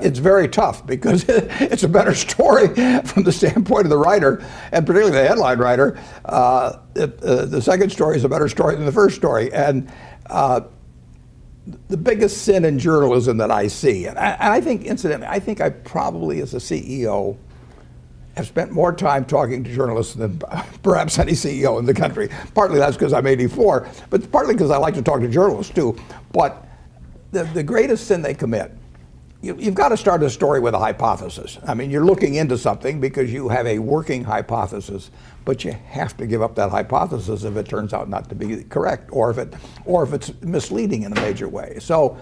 It's very tough because it's a better story from the standpoint of the writer, and particularly the headline writer. The second story is a better story than the first story. And the biggest sin in journalism that I see, and I think, incidentally, I think I probably, as a CEO, have spent more time talking to journalists than perhaps any CEO in the country. Partly that's because I'm 84, but partly because I like to talk to journalists too. But the greatest sin they commit, you've got to start a story with a hypothesis. I mean, you're looking into something because you have a working hypothesis, but you have to give up that hypothesis if it turns out not to be correct, or if it's misleading in a major way. So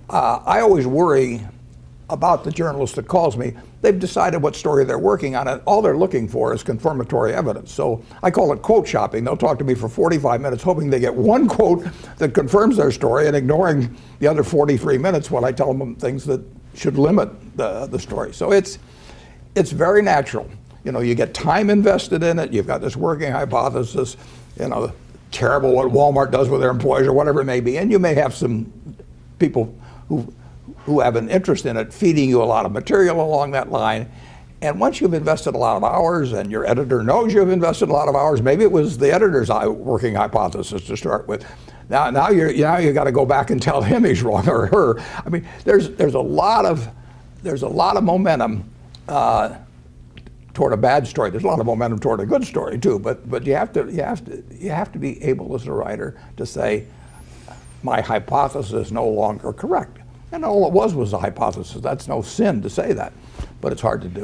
I always worry about the journalist that calls me. They've decided what story they're working on, and all they're looking for is confirmatory evidence. So I call it quote shopping. They'll talk to me for 45 minutes hoping they get one quote that confirms their story, and ignoring the other 43 minutes when I tell them things that should limit the story. So it's very natural. You know, you get time invested in it. You've got this working hypothesis, you know, terrible what Walmart does with their employees or whatever it may be. And you may have some people who have an interest in it feeding you a lot of material along that line. And once you've invested a lot of hours and your editor knows you've invested a lot of hours, maybe it was the editor's working hypothesis to start with. Now you got to go back and tell him he's wrong, or her. I mean, there's a lot of momentum toward a bad story. There's a lot of momentum toward a good story too. But you have to be able as a writer to say, my hypothesis is no longer correct. And all it was a hypothesis. That's no sin to say that, but it's hard to do.